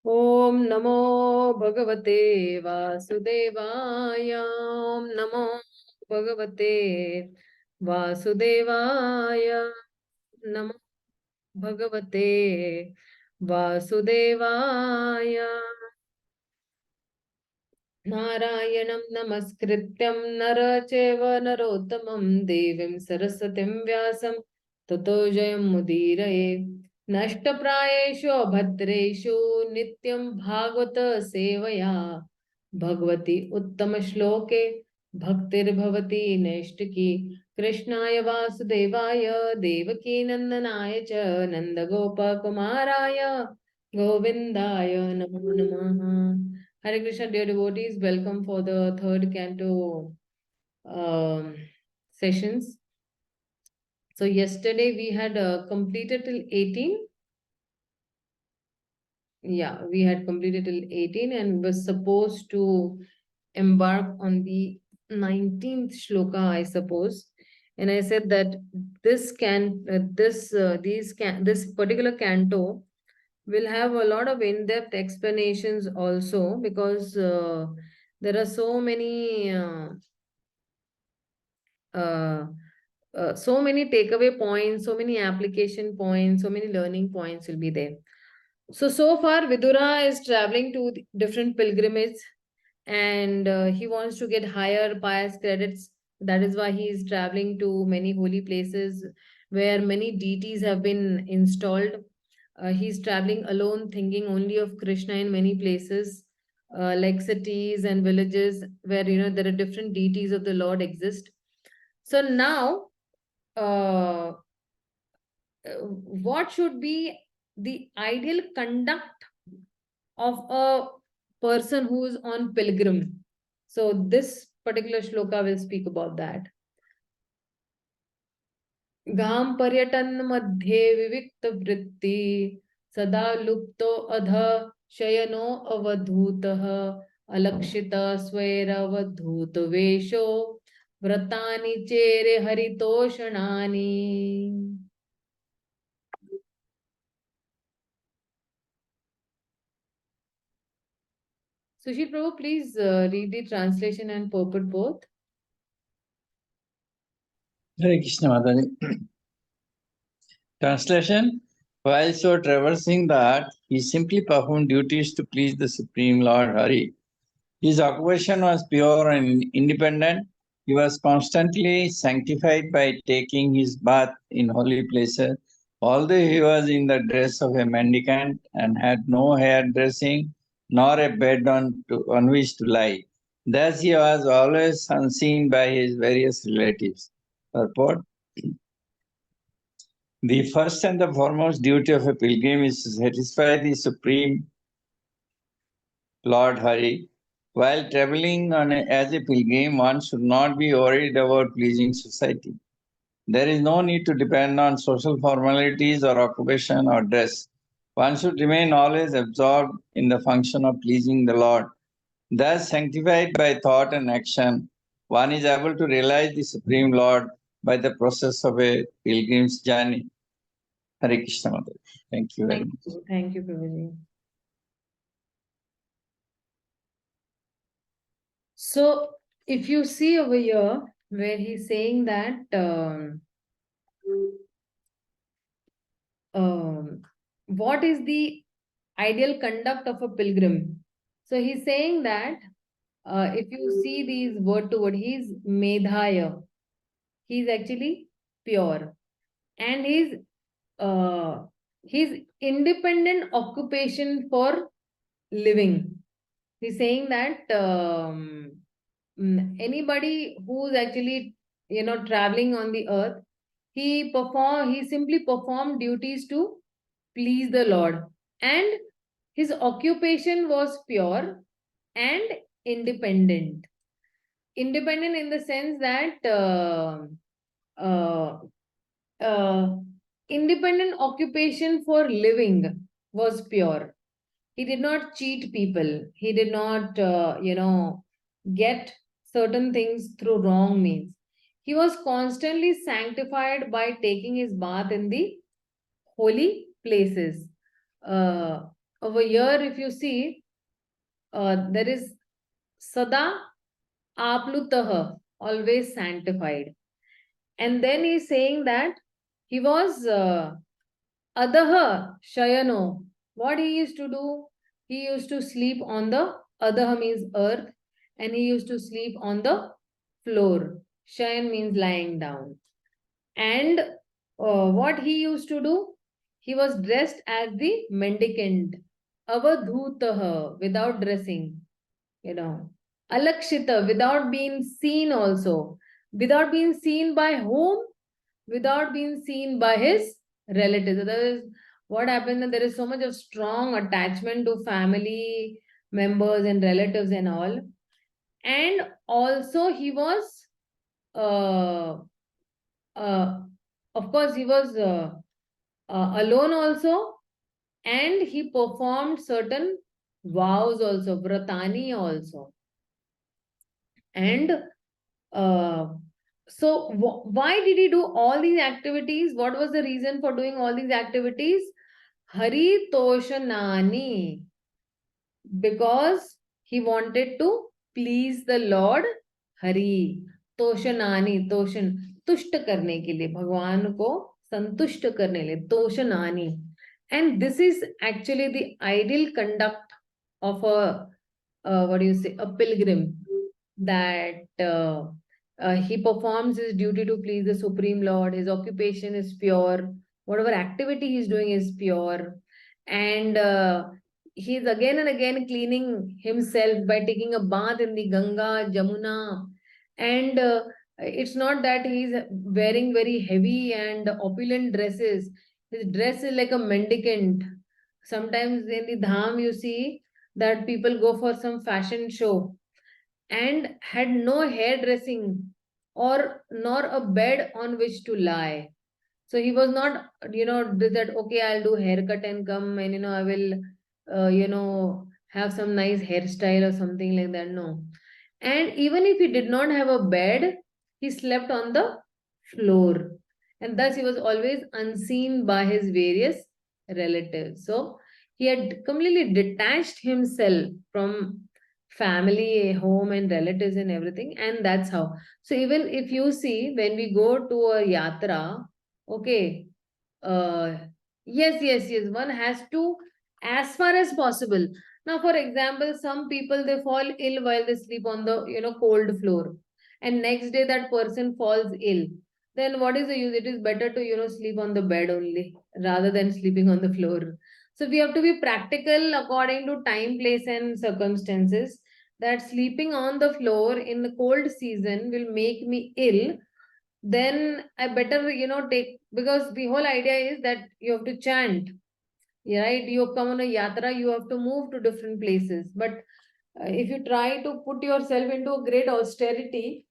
Om Namo Bhagavate Vasudevaya. Om Namo Bhagavate Vasudevaya. Namo Bhagavate Vasudevaya. Narayanam namaskrityam nara cheva narottamam devim saraswatim vyasam tato jayam mudiraye nashtaprayeshu bhadreshu nityam bhagavata sevaya bhagavati uttama shloke bhaktir bhavati neshtaki Krishnaya Vasudevaya Devaki Nandanaya cha Nandagopa Kumaraya Govindaya Namo Namaha. Hare Krishna, dear devotees, welcome for the third canto sessions. So yesterday we had completed till 18. Yeah, we had completed till 18 and was supposed to embark on the 19th shloka, I suppose. And I said that this particular canto will have a lot of in-depth explanations also, because there are so many takeaway points, so many application points, so many learning points will be there. So far Vidura is traveling to different pilgrimages, and he wants to get higher pious credits. That is why he is traveling to many holy places where many deities have been installed. He's traveling alone, thinking only of Krishna in many places, like cities and villages where there are different deities of the Lord exist. So now, what should be the ideal conduct of a person who is on pilgrim? So this particular shloka will speak about that. Gam paryatan madhye vivikta vritti sada lupto adha shayano avadhutah alakshita swera avadhut vesho vratani chere haritoshanani. Sushil Prabhu, please read the translation and purport both. Hare Krishna Mataji. Translation: while so traversing the earth, he simply performed duties to please the Supreme Lord Hari. His occupation was pure and independent. He was constantly sanctified by taking his bath in holy places, although he was in the dress of a mendicant and had no hair dressing nor a bed on which to lie. Thus he was always unseen by his various relatives. Purport: the first and the foremost duty of a pilgrim is to satisfy the Supreme Lord Hari. While traveling as a pilgrim, one should not be worried about pleasing society. There is no need to depend on social formalities or occupation or dress. One should remain always absorbed in the function of pleasing the Lord. Thus, sanctified by thought and action, one is able to realize the Supreme Lord by the process of a pilgrim's journey. Hare Krishna Mother. Thank you very much. Thank you, Prabhuji. So, if you see over here, where he's saying that what is the ideal conduct of a pilgrim? So, he's saying that if you see these word to word, he's medhaya. He's actually pure. And his independent occupation for living. He's saying that anybody who's actually traveling on the earth, he simply performed duties to please the Lord, and his occupation was pure and independent. Independent in the sense that independent occupation for living was pure. He did not cheat people. He did not, get certain things through wrong means. He was constantly sanctified by taking his bath in the holy places. over here, if you see, there is Sada Aplutaha, always sanctified. And then he's saying that he was Adaha Shayano. What he used to do? He used to sleep on the Adaha means earth, and he used to sleep on the floor. Shayan means lying down. And what he used to do? He was dressed as the mendicant, avadhutaha, without dressing, you know, alakshita, without being seen also, without being seen by whom? Without being seen by his relatives. That is what happened, that there is so much of strong attachment to family members and relatives and all. And also he was uh, uh, of course he was alone also, and he performed certain vows also, vratani also. And so why did he do all these activities? What was the reason for doing all these activities? Hari Toshanani, because he wanted to please the Lord Hari. Toshanani, Toshan, तुष्ट करने के लिए, भगवान को संतुष्ट करने के लिए, Toshanani. And this is actually the ideal conduct of a what do you say, a pilgrim, that he performs his duty to please the Supreme Lord. His occupation is pure. Whatever activity he's doing is pure. And he's again and again cleaning himself by taking a bath in the Ganga, Jamuna. And it's not that he's wearing very heavy and opulent dresses. His dress is like a mendicant. Sometimes in the dham, you see that people go for some fashion show and had no hairdressing or nor a bed on which to lie. So he was not, did that, okay, I'll do haircut and come and, I will, have some nice hairstyle or something like that. No. And even if he did not have a bed, he slept on the floor. And thus he was always unseen by his various relatives. So he had completely detached himself from family, home, and relatives and everything. And that's how. So even if you see, when we go to a yatra, okay, uh, yes, one has to, as far as possible. Now, for example, some people, they fall ill while they sleep on the, cold floor. And next day that person falls ill. Then what is the use? It is better to, sleep on the bed only rather than sleeping on the floor. So we have to be practical according to time, place, and circumstances. That sleeping on the floor in the cold season will make me ill, then I better, take, because the whole idea is that you have to chant, right? You have come on a yatra, you have to move to different places. But if you try to put yourself into a great austerity,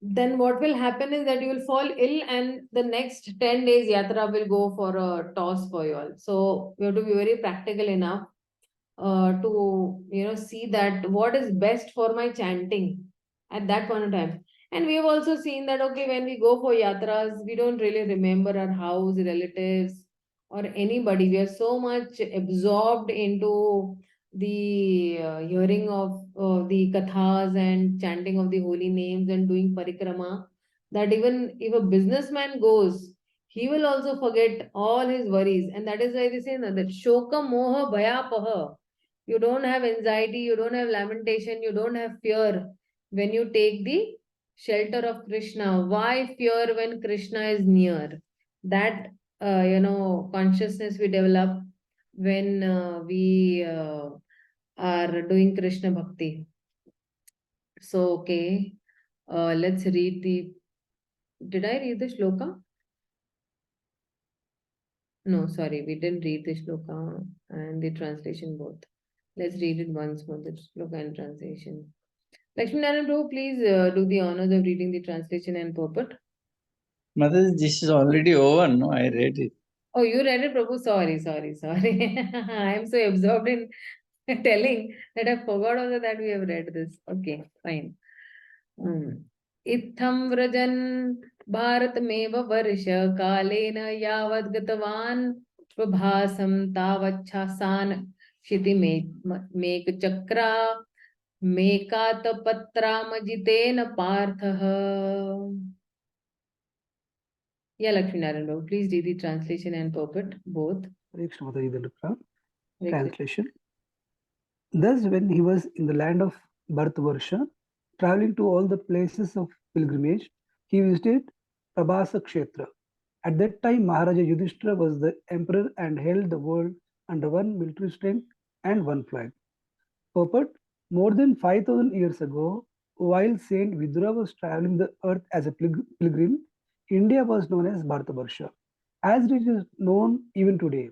then what will happen is that you will fall ill, and the next 10 days yatra will go for a toss for you all. So you have to be very practical enough to see that what is best for my chanting at that point of time. And we have also seen that, okay, when we go for yatras, we don't really remember our house, relatives, or anybody. We are so much absorbed into the hearing of the kathas and chanting of the holy names and doing parikrama, that even if a businessman goes, he will also forget all his worries. And that is why they say that shoka moha bhayapaha. You don't have anxiety, you don't have lamentation, you don't have fear when you take the shelter of Krishna. Why fear when Krishna is near? That, consciousness we develop when we are doing Krishna Bhakti. So, okay, let's read the. Did I read the shloka? No, sorry, we didn't read the shloka and the translation both. Let's read it once more, the shloka and translation. Lakshmi Narayan Prabhu, please do the honors of reading the translation and purport. Mother, this is already over, no? I read it. Oh, you read it, Prabhu? Sorry. I am so absorbed in telling that I forgot also that we have read this. Okay, fine. Itham vrajan bharat meva varsha kalena yavad gatavan Shvabhasam tavachhasan shiti mek chakra mekata patramajitena parthaha. Yeah, Lakshmi Narayan Babu, please read the translation and purport, both. Translation. Thus, when he was in the land of Bharatavarsha, traveling to all the places of pilgrimage, he visited Prabhasa Kshetra. At that time, Maharaja Yudhishthira was the emperor and held the world under one military strength and one flag. Purport: more than 5,000 years ago, while Saint Vidura was traveling the earth as a pilgrim, India was known as Bharatavarsha. As it is known even today,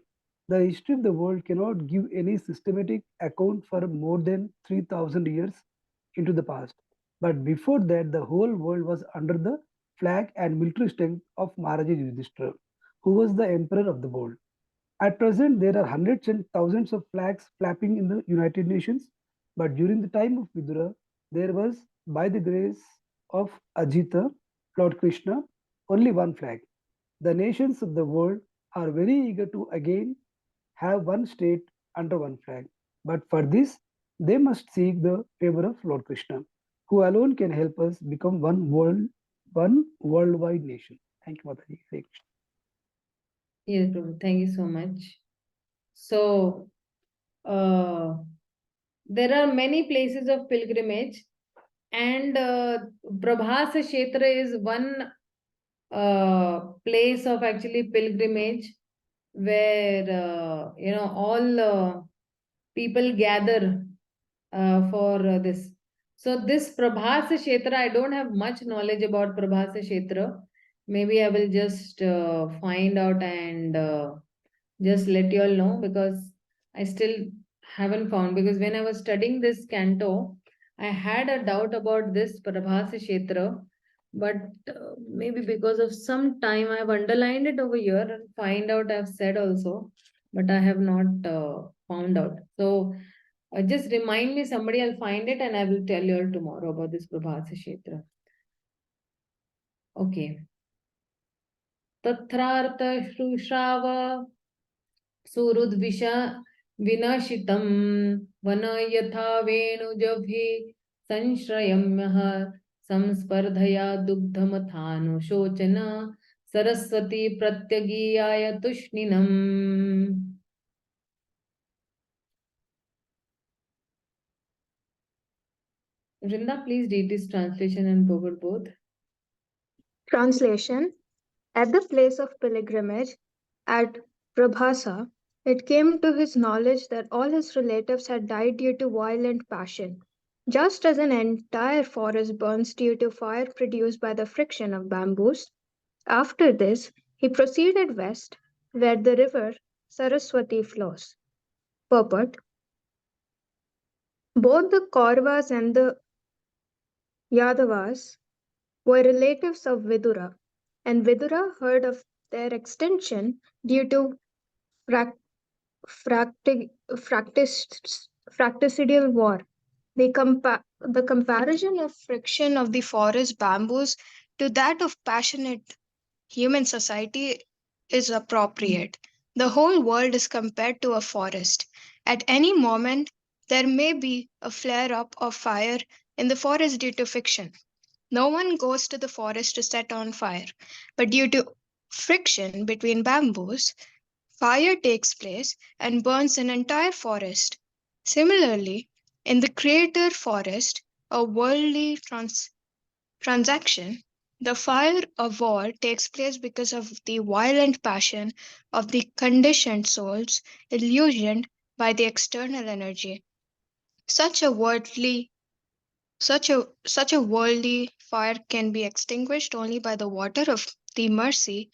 the history of the world cannot give any systematic account for more than 3,000 years into the past. But before that, the whole world was under the flag and military strength of Maharaja Yudhishthira, who was the emperor of the world. At present, there are hundreds and thousands of flags flapping in the United Nations, but during the time of Vidura, there was, by the grace of Ajita, Lord Krishna, only one flag. The nations of the world are very eager to again have one state under one flag. But for this, they must seek the favor of Lord Krishna, who alone can help us become one worldwide nation. Thank you, Mataji. Hare Krishna. Yes, Prabhu, thank you so much. So, there are many places of pilgrimage, and Prabhasa Kshetra is one place of actually pilgrimage where all people gather for this. So this Prabhasa Kshetra, I don't have much knowledge about Prabhasa Kshetra. Maybe I will just find out and just let you all know, because I still haven't found, because when I was studying this canto, I had a doubt about this Prabhasa Kshetra, but maybe because of some time I have underlined it over here and find out I've said also, but I have not found out. So just remind me, somebody, I'll find it and I will tell you all tomorrow about this Prabhasa Kshetra. Okay. Tathrartha Shrushava Surudvisha Vinashitam Vana Yatha Venujabhi Sanshrayamyaha Samspardhaya Dugdhamathanu Shochana Saraswati Pratyagiyaya Tushninam. Vrinda, please read this translation and purport both. Translation. At the place of pilgrimage at Prabhasa, it came to his knowledge that all his relatives had died due to violent passion. Just as an entire forest burns due to fire produced by the friction of bamboos, after this he proceeded west, where the river Saraswati flows. Purport. Both the Kauravas and the Yadavas were relatives of Vidura, and Vidura heard of their extinction due to fratricidal war. The comparison of friction of the forest bamboos to that of passionate human society is appropriate. The whole world is compared to a forest. At any moment, there may be a flare up of fire in the forest due to friction. No one goes to the forest to set on fire, but due to friction between bamboos, fire takes place and burns an entire forest. Similarly, in the creator forest, a worldly transaction, the fire of war takes place because of the violent passion of the conditioned souls illusioned by the external energy. Such a worldly fire can be extinguished only by the water of the mercy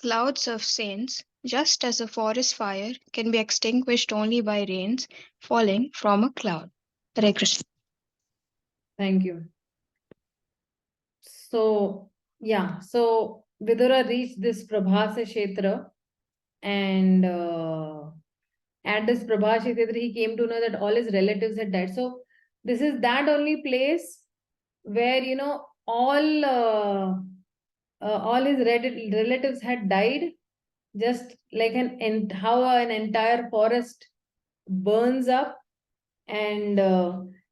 clouds of saints, just as a forest fire can be extinguished only by rains falling from a cloud. Hare Krishna. Thank you. So, yeah, so Vidura reached this Prabhasa Kshetra, and at this Prabhasa Kshetra, he came to know that all his relatives had died. So, this is that only place where, all his relatives had died just like how an entire forest burns up. And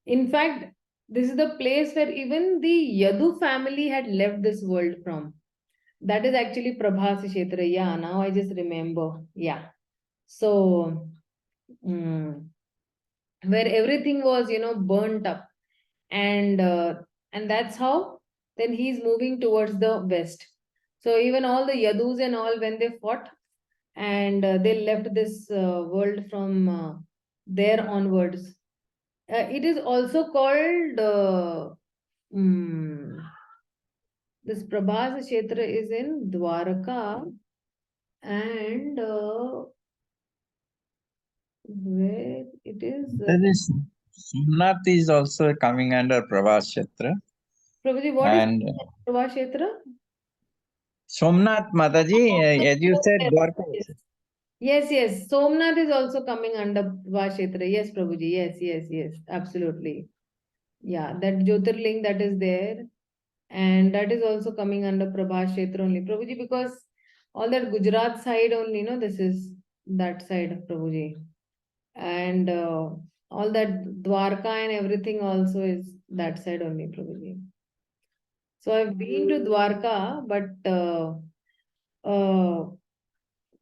in fact, this is the place where even the Yadu family had left this world from. That is actually Prabhasi Kshetra. Yeah, now I just remember. Yeah. So, where everything was, burnt up. And that's how then he's moving towards the west. So even all the Yadus and all, when they fought, and they left this world from there onwards. It is also called this Prabhas Kshetra is in Dwaraka, and where it is. There is Somnath is also coming under Prabhas Kshetra. Prabhuji, what is And Prabhas Kshetra? Somnath Mataji, as you said, Dwarka. Yes, yes. Somnath is also coming under Prabhas Kshetra. Yes, Prabhuji. Yes, yes, yes. Absolutely. Yeah, that Jyotirling that is there. And that is also coming under Prabhas Kshetra only. Prabhuji, because all that Gujarat side only, this is that side of Prabhuji. And all that Dwarka and everything also is that side only, Prabhuji. So I've been to Dwarka, but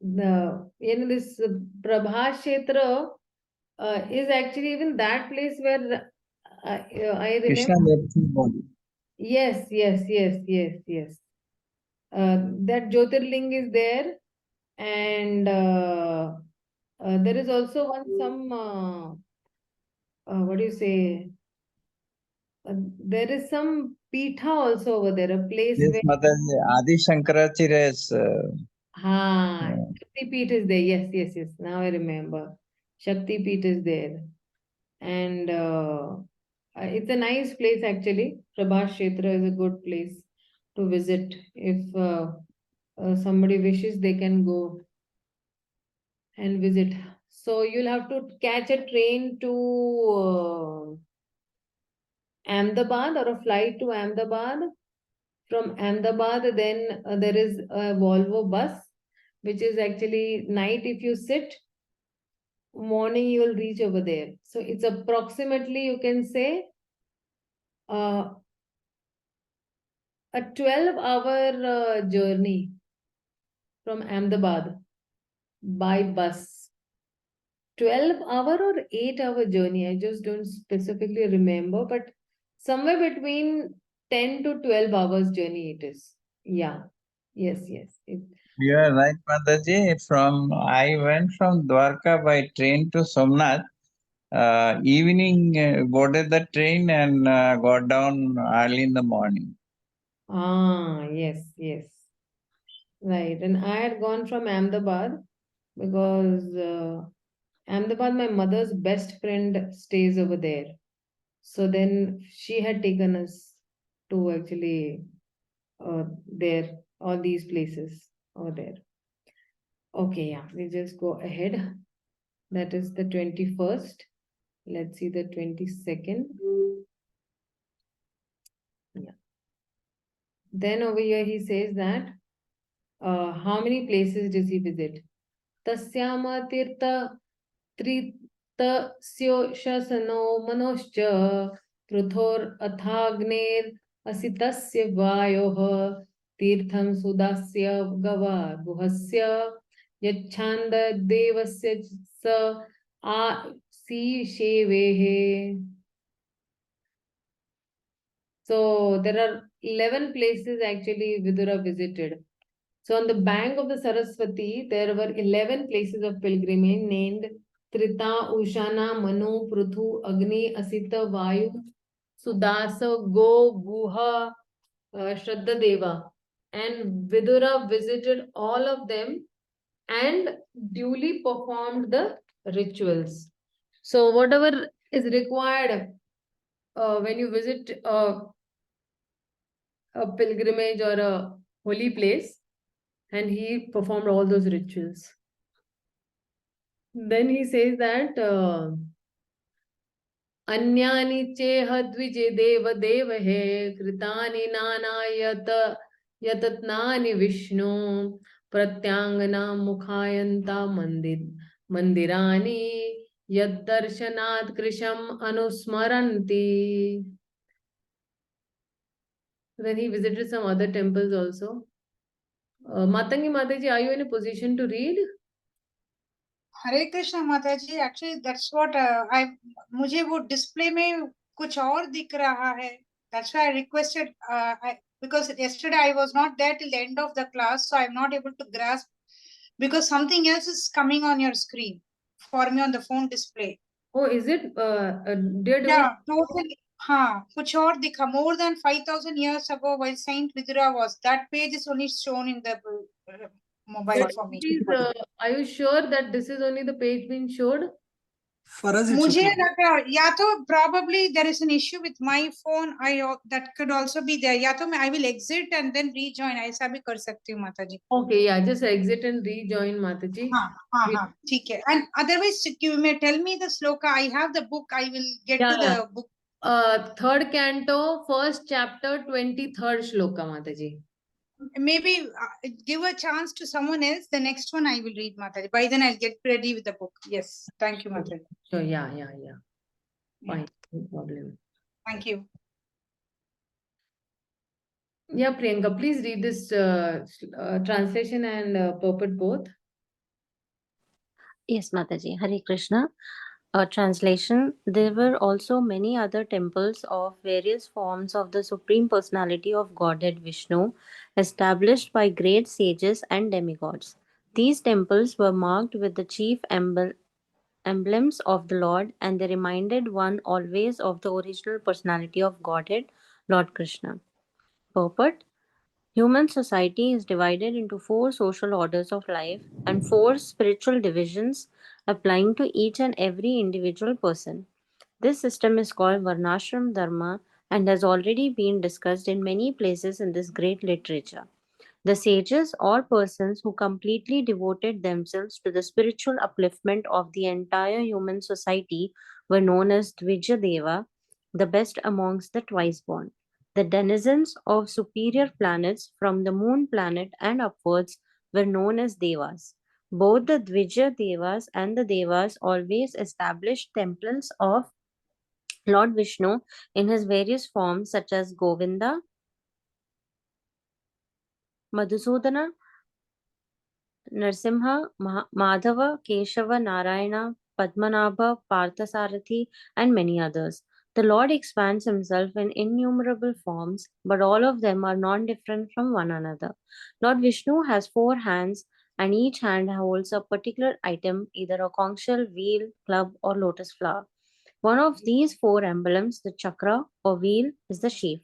this Prabhas Kshetra is actually even that place where I Krishna remember. Rupa. Yes, yes, yes, yes, yes. That Jyotirling is there, and there is also what do you say? There is some Pitha also over there, a place Yes, where Mataji, Adi Shankaracharya's Shakti Peeth is there. Yes, yes, yes. Now I remember. Shakti Peeth is there. And it's a nice place actually. Prabhas Kshetra is a good place to visit. If somebody wishes, they can go and visit. So you'll have to catch a train to Ahmedabad or a flight to Ahmedabad. From Ahmedabad, then there is a Volvo bus, which is actually night if you sit, morning you will reach over there. So it's approximately, you can say, a 12-hour journey from Ahmedabad by bus. 12-hour or 8-hour journey, I just don't specifically remember, but somewhere between 10 to 12 hours journey it is. Yeah. Yes, yes. You are right, Mataji. I went from Dwarka by train to Somnath. Evening, boarded the train and got down early in the morning. Yes, yes. Right. And I had gone from Ahmedabad because Ahmedabad, my mother's best friend stays over there. So then she had taken us to actually there, all these places over there. Okay, yeah, we just go ahead. That is the 21st. Let's see the 22nd. Yeah. Then over here he says that how many places does he visit? Tasyama tirtha tritasyo manoscha pruthor athagner asitasya vayoh tirtham sudasya gava guhasya yachanda devasya sa a si shevehe. So there are 11 places actually Vidura visited. So on the bank of the Saraswati, there were 11 places of pilgrimage named Trita, Ushana, Manu, Pruthu, Agni, Asita, Vayu, Sudasa, Go, Guha, Shraddha Deva. And Vidura visited all of them and duly performed the rituals. So whatever is required when you visit a pilgrimage or a holy place, and he performed all those rituals. Then he says that Anyani cheha dvije deva deva he kritani nana yatatnani Vishnu pratyangana mukhayanta mandirani yad darshanat krisham anusmaranti. Then he visited some other temples also. Matangi Mataji, are you in a position to read? हरे कृष्णा माता जी, actually that's what I, मुझे वो display में कुछ और दिख रहा है, that's why I requested, because yesterday I was not there till the end of the class, so I'm not able to grasp, because something else is coming on your screen for me on the phone display. Oh, is it? Dear Devi? Yeah, totally. हाँ, कुछ और दिखा. More than 5,000 years ago, while Saint Vidura was, that page is only shown in the mobile for me. Please, are you sure that this is only the page being showed? For us, it's मुझे okay. लगा या तो probably there is an issue with my phone. That could also be there. या तो मैं I will exit and then rejoin. ऐसा भी कर सकती हूँ माता जी. Okay, yeah, just exit and rejoin Mataji. हाँ, ठीक है. And otherwise, you may tell me the sloka. I have the book. I will get to Yeah. the book. Third canto, first chapter, 23rd shloka, Mataji. Maybe give a chance to someone else. The next one I will read, Mataji. By then I'll get ready with the book. Yes. Thank you, Mataji. So yeah. Fine, no problem. Thank you. Yeah, Priyanka, please read this translation and purport both. Yes, Mataji. Hare Krishna. Translation. There were also many other temples of various forms of the Supreme Personality of Godhead Vishnu, established by great sages and demigods. These temples were marked with the chief emblems of the Lord, and they reminded one always of the original personality of Godhead, Lord Krishna. Purport. Human society is divided into 4 social orders of life and 4 spiritual divisions applying to each and every individual person. This system is called Varnashram Dharma and has already been discussed in many places in this great literature. The sages or persons who completely devoted themselves to the spiritual upliftment of the entire human society were known as Dvijadeva, the best amongst the twice born. The denizens of superior planets from the moon planet and upwards were known as Devas. Both the Dvija Devas and the Devas always established temples of Lord Vishnu in his various forms such as Govinda, Madhusudana, Narasimha, Madhava, Keshava, Narayana, Padmanabha, Parthasarathi, and many others. The Lord expands himself in innumerable forms, but all of them are non-different from one another. Lord Vishnu has 4 hands, and each hand holds a particular item, either a conch shell, wheel, club, or lotus flower. One of these 4 emblems, the chakra or wheel, is the sheaf.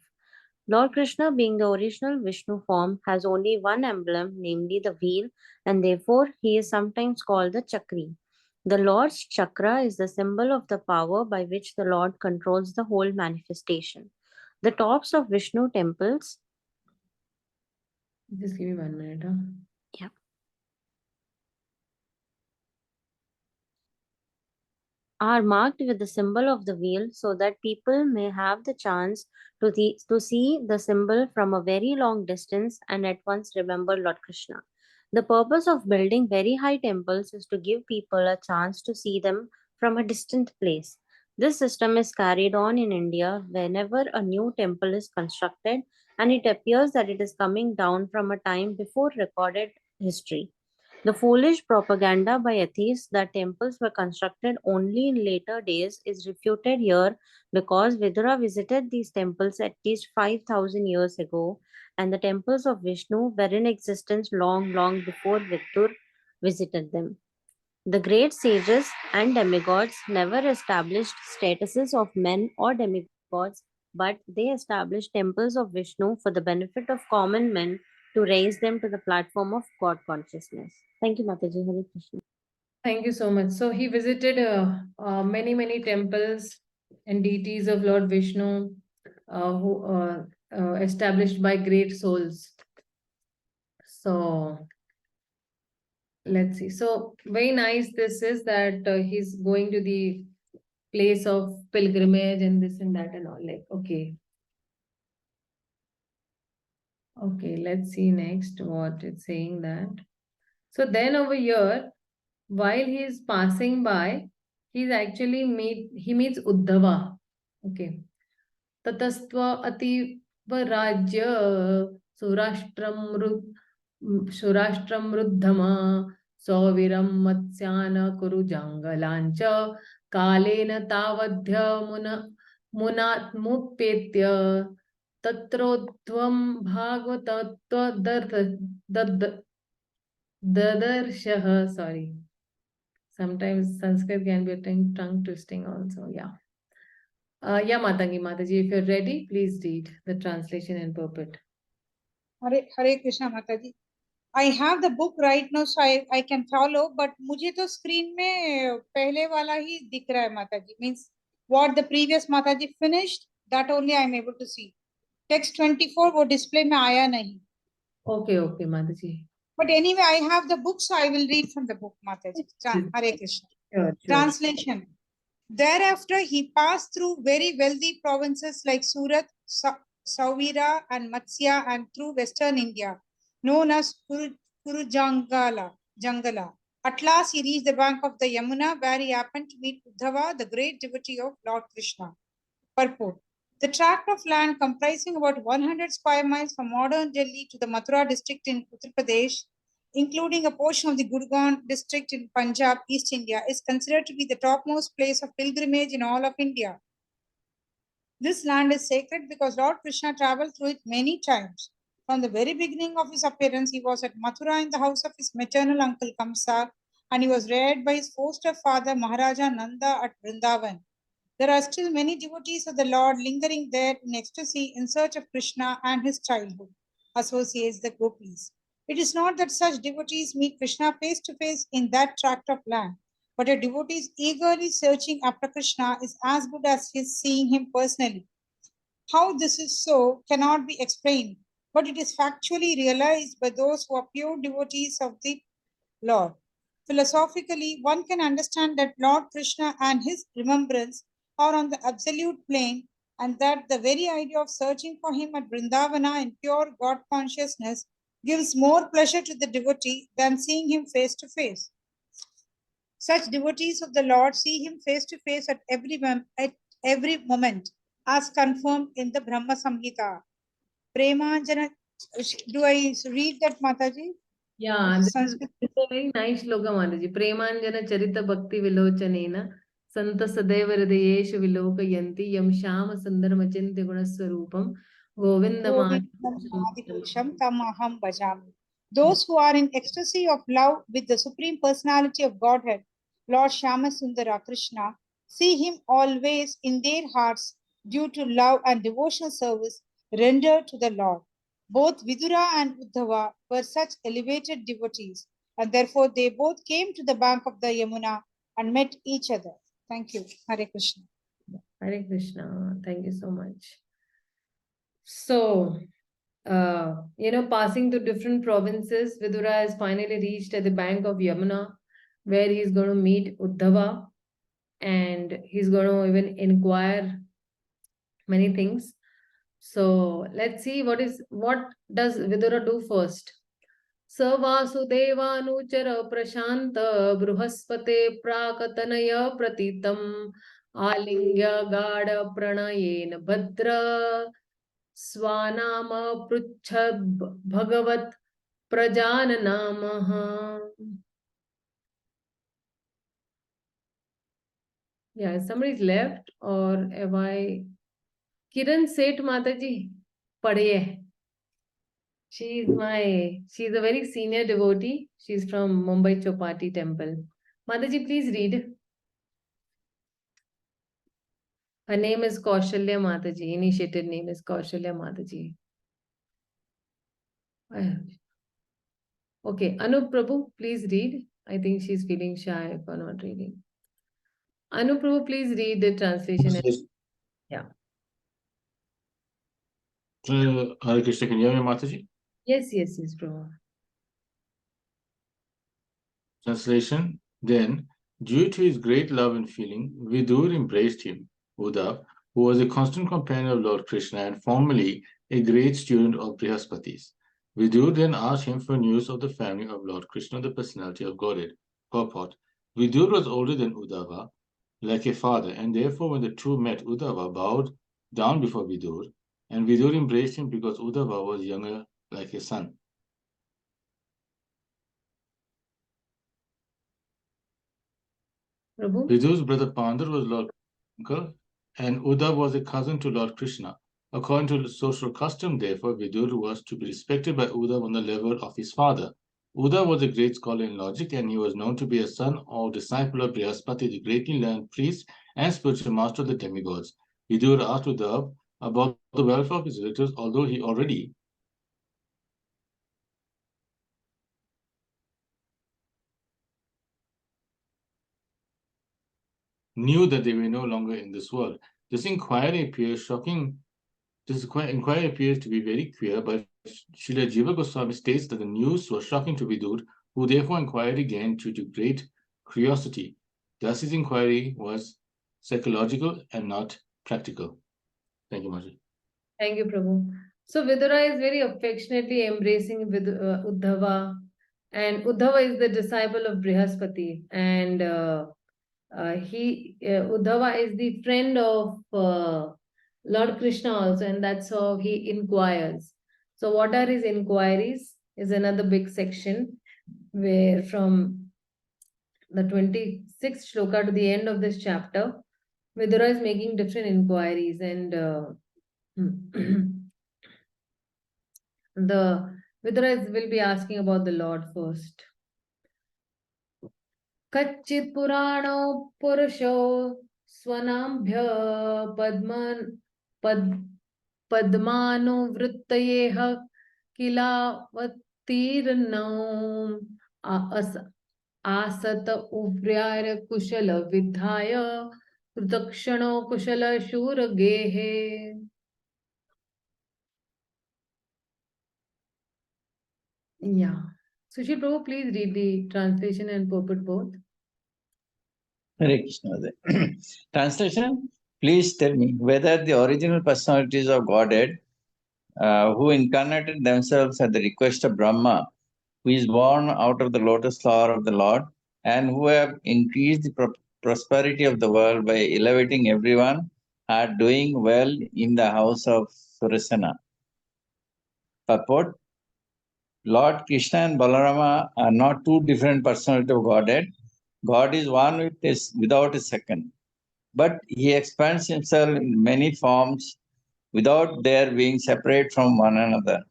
Lord Krishna, being the original Vishnu form, has only one emblem, namely the wheel, and therefore he is sometimes called the Chakri. The Lord's chakra is the symbol of the power by which the Lord controls the whole manifestation. The tops of Vishnu temples. Just give me 1 minute. Yeah. Are marked with the symbol of the wheel so that people may have the chance to see the symbol from a very long distance and at once remember Lord Krishna. The purpose of building very high temples is to give people a chance to see them from a distant place. This system is carried on in India whenever a new temple is constructed, and it appears that it is coming down from a time before recorded history. The foolish propaganda by atheists that temples were constructed only in later days is refuted here because Vidura visited these temples at least 5,000 years ago, and the temples of Vishnu were in existence long, long before Vidur visited them. The great sages and demigods never established statuses of men or demigods, but they established temples of Vishnu for the benefit of common men to raise them to the platform of God consciousness. Thank you, Mataji. Hare Krishna. Thank you so much. So he visited many temples and deities of Lord Vishnu who established by great souls. So let's see. So very nice this is that he's going to the place of pilgrimage and this and that and all. Like, okay. Okay, let's see next what it's saying that. So then over here, while he is passing by, he meets Uddhava. Okay. Tatastva ativa rajya surashtram ruddhama saviram matsyana kuru jangalancha kalena tavadhya munatmupetya tatrodhvam bhagavatatva dadarshah. Sorry. Sometimes Sanskrit can be a tongue twisting also. Yeah. Yeah, Mataji, if you're ready, please read the translation and purport. Hare Krishna Mataji. I have the book right now, so I can follow, but मुझे तो screen में पहले वाला ही दिख रहा है Mataji. Means what the previous Mataji finished, that only I am able to see. Text 24 वो display में आया नहीं. Okay, Mataji. But anyway, I have the book, so I will read from the book, Mataji. Hare Krishna. Sure. Translation. Thereafter, he passed through very wealthy provinces like Surat, Sauvira, and Matsya, and through Western India, known as Kurujangala. At last, he reached the bank of the Yamuna, where he happened to meet Uddhava, the great devotee of Lord Krishna. Purport. The tract of land comprising about 100 square miles from modern Delhi to the Mathura district in Uttar Pradesh, including a portion of the Gurgaon district in Punjab, East India, is considered to be the topmost place of pilgrimage in all of India. This land is sacred because Lord Krishna traveled through it many times. From the very beginning of his appearance, he was at Mathura in the house of his maternal uncle Kamsa, and he was reared by his foster father Maharaja Nanda at Vrindavan. There are still many devotees of the Lord lingering there in ecstasy in search of Krishna and his childhood, associates the gopis. It is not that such devotees meet Krishna face to face in that tract of land, but a devotee eagerly searching after Krishna is as good as his seeing him personally. How this is so cannot be explained, but it is factually realized by those who are pure devotees of the Lord. Philosophically, one can understand that Lord Krishna and his remembrance are on the absolute plane, and that the very idea of searching for him at Vrindavana in pure God consciousness gives more pleasure to the devotee than seeing him face to face. Such devotees of the Lord see him face to face at every moment, as confirmed in the Brahma Samhita. Premanjana, do I read that, Mataji? Yeah, this is a very nice shloka, Mataji. Premanjana charita bhakti vilochanena santa sadeva hridayeshu vilokayanti yam shama sundaram achintya gunaswarupam Govindam tamaham bhajami. Those who are in ecstasy of love with the Supreme Personality of Godhead, Lord Shama Sundara Krishna, see him always in their hearts due to love and devotional service rendered to the Lord. Both Vidura and Uddhava were such elevated devotees, and therefore they both came to the bank of the Yamuna and met each other. Thank you. Hare Krishna. Hare Krishna. Thank you so much. So, passing through different provinces, Vidura has finally reached at the bank of Yamuna, where he's going to meet Uddhava, and he's going to even inquire many things. So let's see what does Vidura do first. Savasudevanuchara prashanta bruhaspate prakatanaya pratitam alingya gada pranayena bhadra swanama pruchhad bhagavat prajananamaha. Yeah, somebody's left, or have I? Kiran Seth Mataji, padhiye. She's a very senior devotee. She's from Mumbai Chopati temple. Mataji, please read. Her name is Kaushalya Mataji. Initiated name is Kaushalya Mataji. Okay, Anup Prabhu, please read. I think she's feeling shy for not reading. Anup Prabhu, please read the translation. Yeah. Hare Krishna, can you hear me, Mataji? Yes, Prabhu. Translation. Then, due to his great love and feeling, Vidur embraced him. Uddhava, who was a constant companion of Lord Krishna and formerly a great student of Brihaspati's, Vidur then asked him for news of the family of Lord Krishna, the personality of Godhead. Purport. Vidur was older than Uddhava, like a father, and therefore when the two met, Uddhava bowed down before Vidur, and Vidur embraced him because Uddhava was younger, like a son. Prabhu? Vidur's brother Pandar was Lord uncle, and Uddhav was a cousin to Lord Krishna. According to social custom, therefore, Vidur was to be respected by Uddhav on the level of his father. Uddhav was a great scholar in logic, and he was known to be a son or disciple of Brihaspati, the greatly learned priest and spiritual master of the demigods. Vidur asked Uddhav about the welfare of his relatives, although he already knew that they were no longer in this world. This inquiry appears shocking. This inquiry appears to be very queer, but Srila Jiva Goswami states that the news was shocking to Vidur, who therefore inquired again due to great curiosity. Dasi's inquiry was psychological and not practical. Thank you, Maji. Thank you, Prabhu. So Vidura is very affectionately embracing Uddhava, and Uddhava is the disciple of Brihaspati, and Uddhava is the friend of Lord Krishna also, and that's how he inquires. So what are his inquiries is another big section where from the 26th shloka to the end of this chapter, Vidura is making different inquiries, and the Vidura will be asking about the Lord first. Kachit Purano Purusho Swanambhya Padmano Vrittayeha Kilavatirnam Asata Uvyara Kushala Vidhaya Krutakshano Kushala Shura Gehe. Yeah. Sushil Prabhu, please read the translation and purport both. Hare Krishna. Translation. Please tell me whether the original personalities of Godhead who incarnated themselves at the request of Brahma, who is born out of the lotus flower of the Lord, and who have increased the prosperity of the world by elevating everyone, are doing well in the house of Surasena. Purport. Lord Krishna and Balarama are not two different personalities of Godhead. God is one without a second. But he expands himself in many forms without their being separate from one another.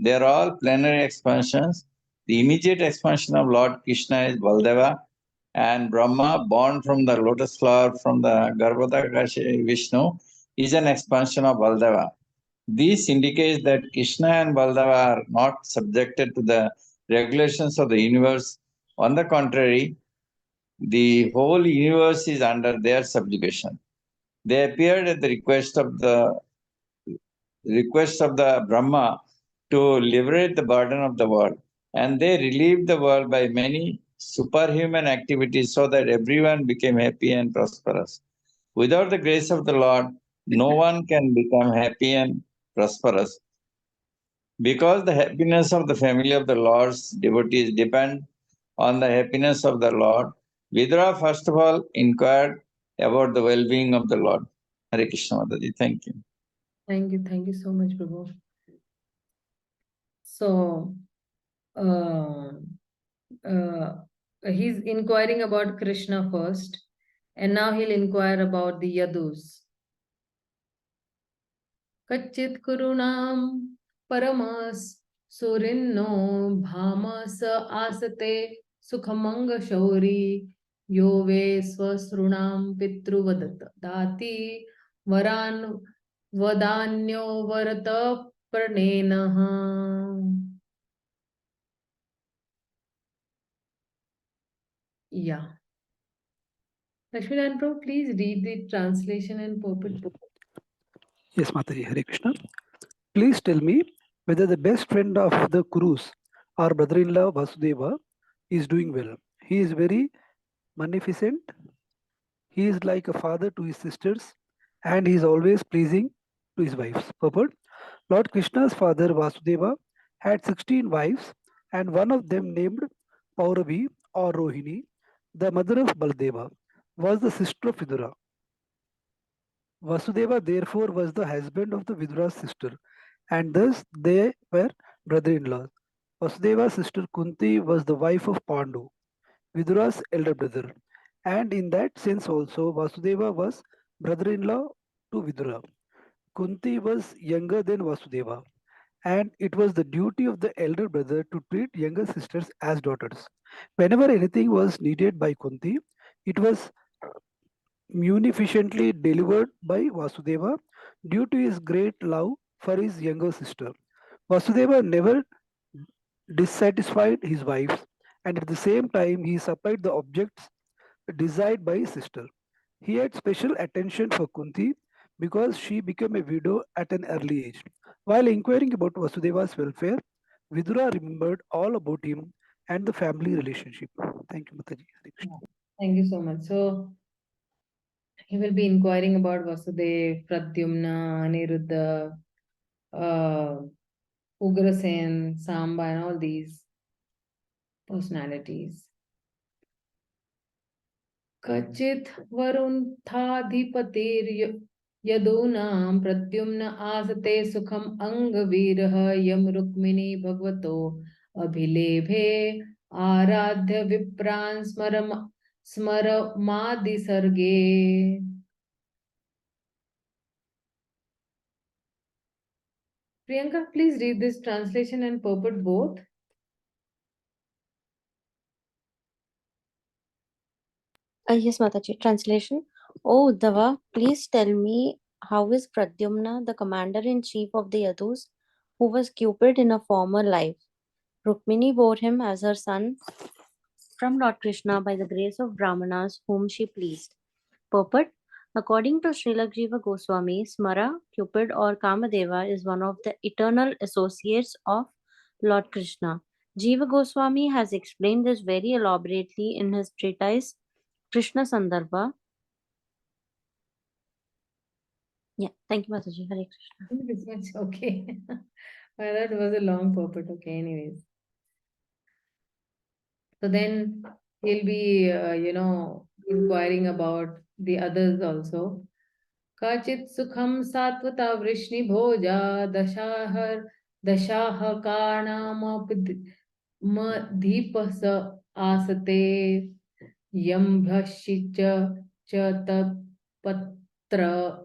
They are all plenary expansions. The immediate expansion of Lord Krishna is Baldeva, and Brahma, born from the lotus flower from the Garbhodakashi Vishnu, is an expansion of Baldeva. This indicates that Krishna and Baldeva are not subjected to the regulations of the universe. On the contrary, the whole universe is under their subjugation. They appeared at the request of the Brahma to liberate the burden of the world, and they relieved the world by many superhuman activities so that everyone became happy and prosperous. Without the grace of the Lord, no one can become happy and prosperous. Because the happiness of the family of the Lord's devotees depend on the happiness of the Lord, Vidura first of all inquired about the well-being of the Lord. Hare Krishna Mataji, thank you. Thank you so much, Prabhu. So, he's inquiring about Krishna first, and now he'll inquire about the Yadus. Kachit Kurunam Paramas Surinno Bhamasa Asate Sukhamanga Shauri Yove Swasrunam Pitruvadat Dati Varan Vadanyo Varata Pranenaha. Yeah. Lakshmi Prabhu, please read the translation and purport. Yes, Mataji, Hare Krishna. Please tell me whether the best friend of the Kurus, our brother-in-law Vasudeva, is doing well. He is very magnificent. He is like a father to his sisters, and he is always pleasing to his wives. Purport. Lord Krishna's father Vasudeva had 16 wives, and one of them named Pauravi or Rohini, the mother of Baladeva, was the sister of Vidura. Vasudeva therefore was the husband of the Vidura's sister, and thus they were brother-in-laws. Vasudeva's sister Kunti was the wife of Pandu, Vidura's elder brother, and in that sense also Vasudeva was brother-in-law to Vidura. Kunti was younger than Vasudeva, and it was the duty of the elder brother to treat younger sisters as daughters. Whenever anything was needed by Kunti, it was munificently delivered by Vasudeva due to his great love for his younger sister. Vasudeva never dissatisfied his wives, and at the same time he supplied the objects desired by his sister. He had special attention for Kunti because she became a widow at an early age. While inquiring about Vasudeva's welfare, Vidura remembered all about him and the family relationship. Thank you, Mataji. Hare Krishna. Thank you so much. So he will be inquiring about Vasudev, Pradyumna, Aniruddha, Ugrasen, Samba, and all these personalities. Kachit varunthaधिपतिर यदूनां Pradyumna आसते सुखम अंगवीरः यम रुक्मिणी भगवतो अभिलेभे आराध्य विप्रान् स्मरमादिसर्गे. Priyanka, please read this translation and purport both. Yes, Mataji. Translation. O Uddhava, please tell me, how is Pradyumna, the commander-in-chief of the Yadus, who was Cupid in a former life? Rukmini bore him as her son from Lord Krishna by the grace of Brahmanas whom she pleased. Purport. According to Srila Jiva Goswami, Smara, Cupid or Kamadeva is one of the eternal associates of Lord Krishna. Jiva Goswami has explained this very elaborately in his treatise Krishna Sandarbha. Yeah, thank you, Mataji. Hare Krishna. This much, okay. Well, that was a long purport. Okay, anyways. So then he'll be, inquiring about the others also. Kachit sukham satvata vrishni bhoja dashaha karnam madhipasa asate yambhashicha patra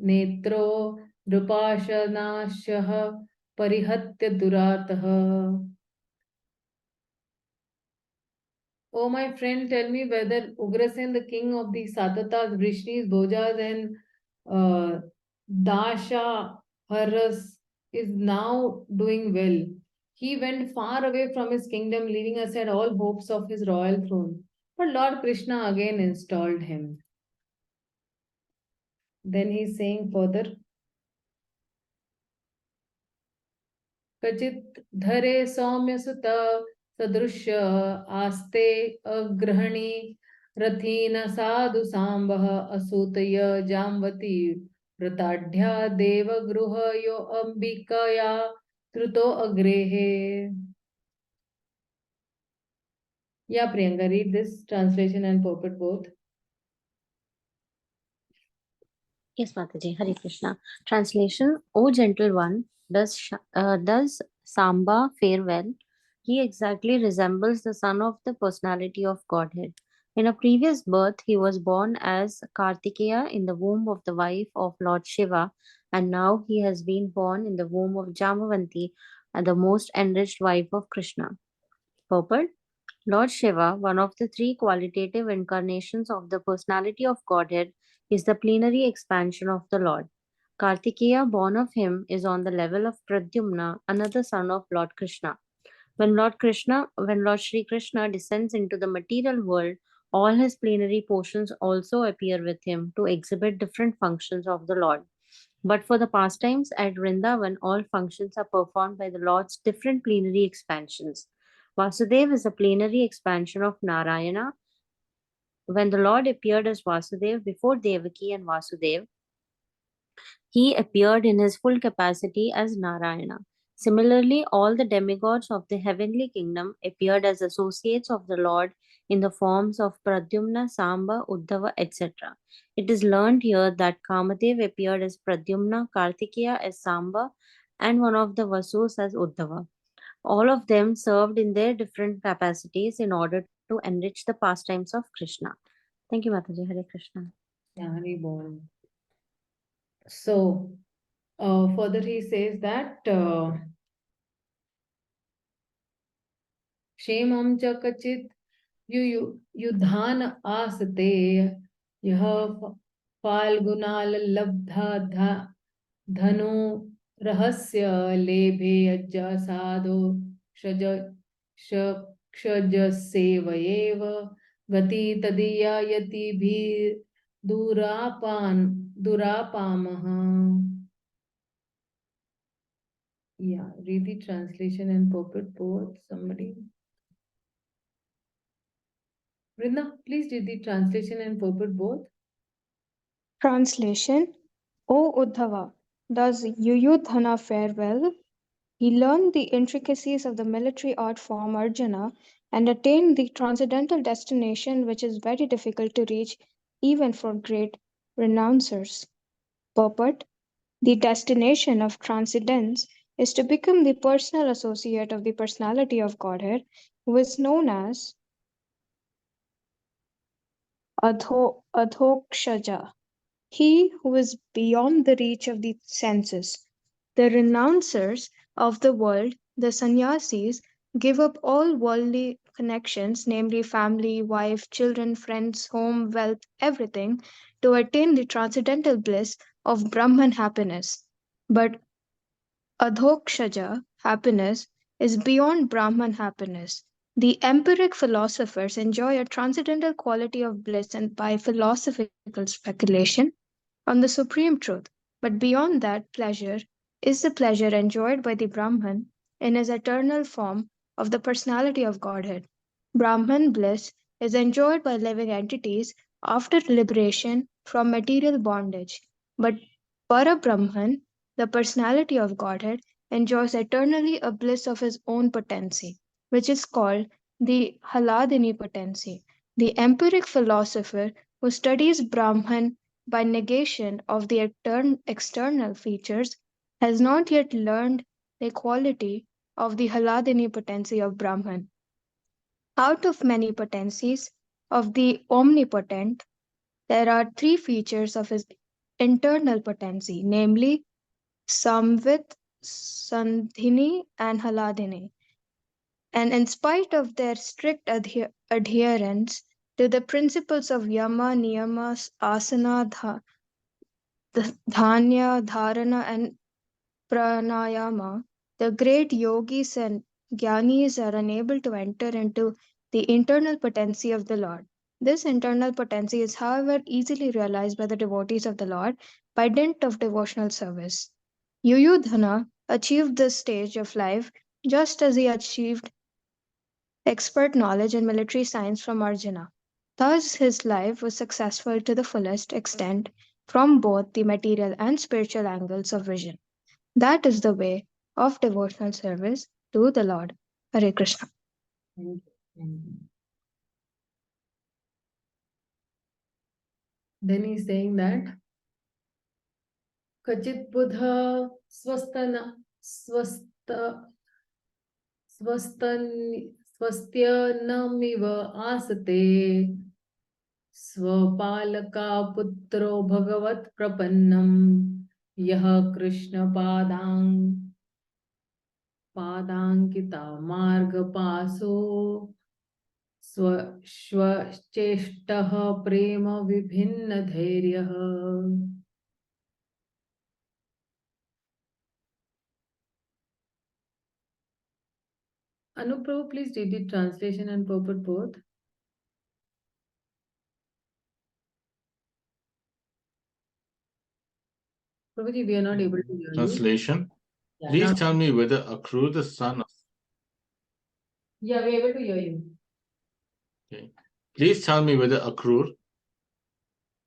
netro drupashanashah parihatya duratah. Oh, my friend, tell me whether Ugrasen, the king of the Satatas, Vrishnis, Bhojas, and Dasha Haras, is now doing well. He went far away from his kingdom, leaving aside all hopes of his royal throne. But Lord Krishna again installed him. Then he's saying further, Kachit dhare saumya sutta sadrusha aste agrahani rathina sadhu sambah asutaya jamvati pratadhya deva gruha yo ambikaya truto agrehe. Yeah, Priyanka, read this translation and purport both. Yes, Mataji. Hare Krishna. Translation. O gentle one, does Samba fare well? He exactly resembles the son of the personality of Godhead. In a previous birth, he was born as Kartikeya in the womb of the wife of Lord Shiva, and now he has been born in the womb of Jambavanti, and the most enriched wife of Krishna. Purport. Lord Shiva, one of the three qualitative incarnations of the personality of Godhead, is the plenary expansion of the Lord. Kartikeya, born of him, is on the level of Pradyumna, another son of Lord Krishna. When Lord Śrī Krishna descends into the material world, all his plenary portions also appear with him to exhibit different functions of the Lord. But for the pastimes at Vrindavan, all functions are performed by the Lord's different plenary expansions. Vasudev is a plenary expansion of Narayana. When the Lord appeared as Vasudev before Devaki and Vasudev, he appeared in his full capacity as Narayana. Similarly, all the demigods of the heavenly kingdom appeared as associates of the Lord in the forms of Pradyumna, Samba, Uddhava, etc. It is learned here that Kamadev appeared as Pradyumna, Kartikeya as Samba, and one of the Vasus as Uddhava. All of them served in their different capacities in order to enrich the pastimes of Krishna. Thank you, Mataji. Hare Krishna. Yeah, Hari Bol. So, further he says that Shemam cha kachit युधान आसते यह फाल्गुनाल लब्धा धनु रहस्य लेभे अज्जा साधो शज क्षजसेवयेव गति तदीया यति भी दुरापामः. Yeah, read the translation and purport both. Somebody. Vrinda, please read the translation and purport both. Translation: O Uddhava, does Yuyudhana fare well? He learned the intricacies of the military art form Arjuna and attained the transcendental destination which is very difficult to reach even for great renouncers. Purport: the destination of transcendence is to become the personal associate of the personality of Godhead, who is known as Adhokshaja, he who is beyond the reach of the senses. The renouncers of the world, the sannyasis, give up all worldly connections, namely family, wife, children, friends, home, wealth, everything, to attain the transcendental bliss of Brahman happiness. But Adhokshaja happiness is beyond Brahman happiness. The empiric philosophers enjoy a transcendental quality of bliss and by philosophical speculation on the supreme truth, but beyond that pleasure is the pleasure enjoyed by the Brahman in his eternal form of the personality of Godhead. Brahman bliss is enjoyed by living entities after liberation from material bondage, but Para-Brahman, the personality of Godhead, enjoys eternally a bliss of his own potency, which is called the Haladini potency. The empiric philosopher who studies Brahman by negation of the external features has not yet learned the quality of the Haladini potency of Brahman. Out of many potencies of the omnipotent, there are three features of his internal potency, namely Samvit, Sandhini, and Haladini. And in spite of their strict adherence to the principles of Yama, Niyama, Asana, Dhanya, Dharana, and Pranayama, the great yogis and jnanis are unable to enter into the internal potency of the Lord. This internal potency is, however, easily realized by the devotees of the Lord by dint of devotional service. Yuyudhana achieved this stage of life just as he achieved expert knowledge in military science from Arjuna. Thus, his life was successful to the fullest extent from both the material and spiritual angles of vision. That is the way of devotional service to the Lord. Hare Krishna. Then he's saying that Kachit Buddha swastana swastyanamiva asate swapalaka putro bhagavat prapannam yaha Krishna padankita marga paso स्वचेष्टः प्रेम विभिन्न धैर्यः. Anuprabhu, please read the translation and purport both. Prabhuji, we are not able to hear Translation. you. Please tell me whether Akrura, the son of... Yeah, we are able to hear you. Okay. Please tell me whether Akrura,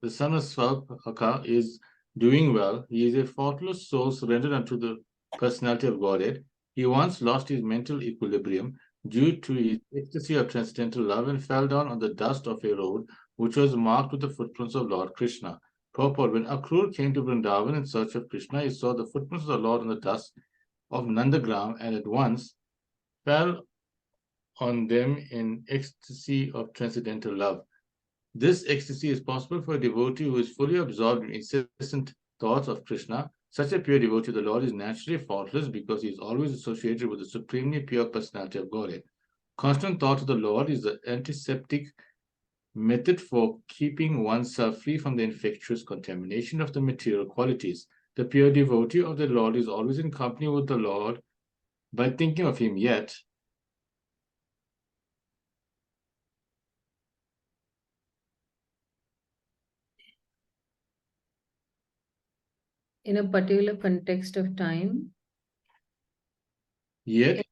the son of Swabhaka, is doing well. He is a faultless soul surrendered unto the personality of Godhead. He once lost his mental equilibrium due to his ecstasy of transcendental love and fell down on the dust of a road which was marked with the footprints of Lord Krishna. Purport: when Akrur came to Vrindavan in search of Krishna, he saw the footprints of the Lord on the dust of Nandagram and at once fell on them in ecstasy of transcendental love. This ecstasy is possible for a devotee who is fully absorbed in incessant thoughts of Krishna. Such a pure devotee of the Lord is naturally faultless because he is always associated with the supremely pure personality of Godhead. Constant thought of the Lord is the antiseptic method for keeping oneself free from the infectious contamination of the material qualities. The pure devotee of the Lord is always in company with the Lord by thinking of him, yet in a particular context of time. Yet, in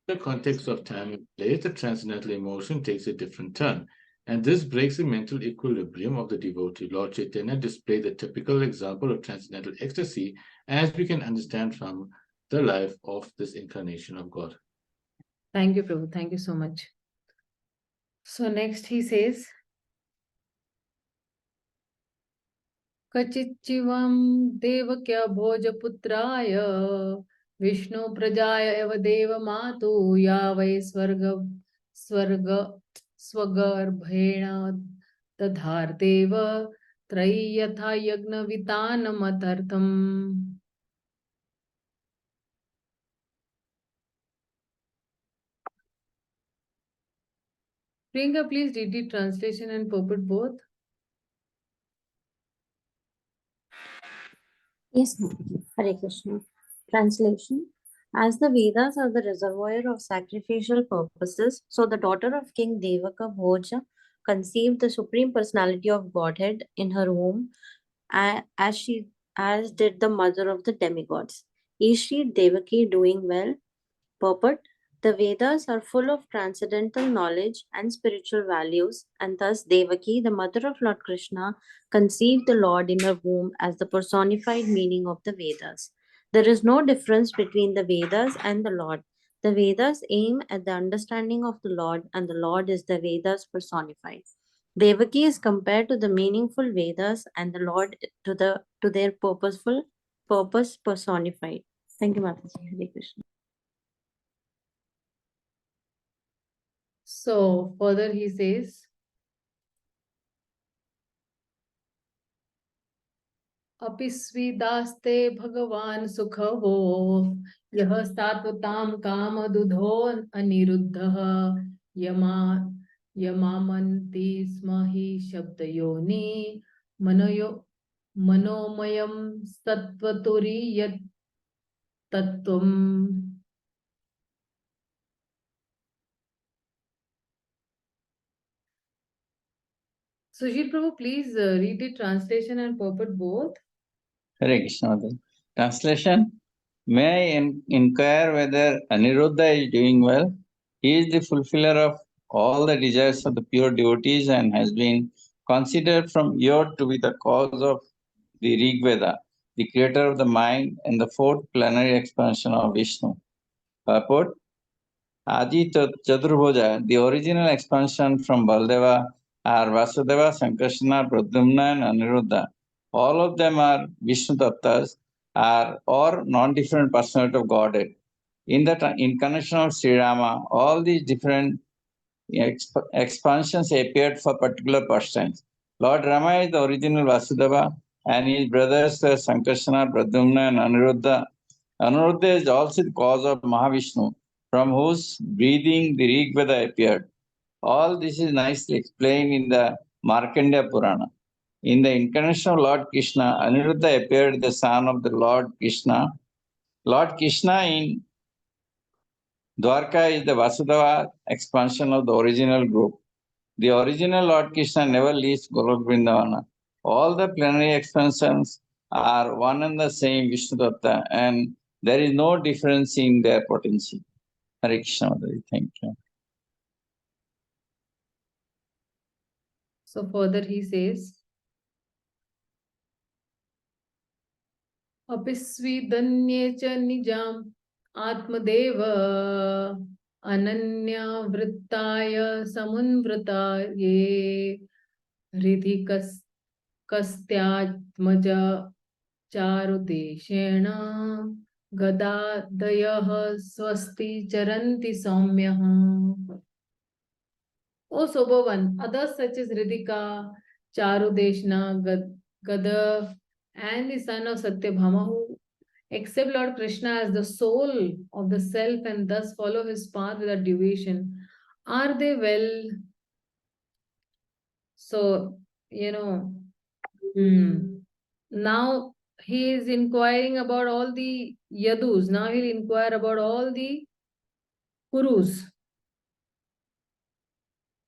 the context of time and place, the transcendental emotion takes a different turn, and this breaks the mental equilibrium of the devotee. Lord Chaitanya displayed the typical example of transcendental ecstasy, as we can understand from the life of this incarnation of God. Thank you, Prabhu. Thank you so much. So next he says, Kachichivam devakya bhojaputraya Vishnu prajaya eva deva matu yavai swagarbhena tadhardeva trayatha yagna vitanamatartham. Priyanka, please read the translation and purport both. Yes, Mataji. Hare Krishna. Translation: as the Vedas are the reservoir of sacrificial purposes, so the daughter of King Devaka Bhoja conceived the Supreme Personality of Godhead in her womb, as did the mother of the demigods. Is she Devaki doing well? Purport: the Vedas are full of transcendental knowledge and spiritual values, and thus Devaki, the mother of Lord Krishna, conceived the Lord in her womb as the personified meaning of the Vedas. There is no difference between the Vedas and the Lord. The Vedas aim at the understanding of the Lord, and the Lord is the Vedas personified. Devaki is compared to the meaningful Vedas, and the Lord to their purpose personified. Thank you, Mataji. Hare Krishna. So further he says, Apisvidaste Bhagavan Sukho Yah Satvatam Kamadudho Aniruddha Yamamanti Smahi Shabdayoni Manomayam Sattvaturi Yat Tattvam. Sujit Prabhu, please read the translation and purport both. Hare Krishna. Translation: may I inquire whether Aniruddha is doing well? He is the fulfiller of all the desires of the pure devotees and has been considered from Yod to be the cause of the Rig Veda, the creator of the mind and the fourth plenary expansion of Vishnu. Purport: Adi Chaturbhuja, the original expansion from Baldeva are Vasudeva, Sankarsana, Pradyumna and Aniruddha. All of them are Vishnu Tattas, are or non-different personality of Godhead. In the incarnation of Sri Rama, all these different expansions appeared for particular persons. Lord Rama is the original Vasudeva, and his brothers were Sankarsana, Pradyumna and Aniruddha. Aniruddha is also the cause of Mahavishnu, from whose breathing the Rig Veda appeared. All this is nicely explained in the Markandeya Purana. In the incarnation of Lord Krishna, Aniruddha appeared the son of the Lord Krishna. Lord Krishna in Dwarka is the Vasudeva expansion of the original group. The original Lord Krishna never leaves Golok Vrindavana. All the plenary expansions are one and the same Vishnu Tattva, and there is no difference in their potency. Hare Krishna, Madhuri. Thank you. So further he says, Apisvidanye cha nijam Atmadeva Ananya Vrittaya Samunvritaye Riddhi Kastyatmaja Charudeshena Gadadayah Swasti Charanti Saumyah. O sober one, others such as Ridhika, Charudeshna, Gada, and the son of Satyabhama who accept Lord Krishna as the soul of the self and thus follow his path without deviation, are they well? So, now he is inquiring about all the Yadus. Now he'll inquire about all the Kurus.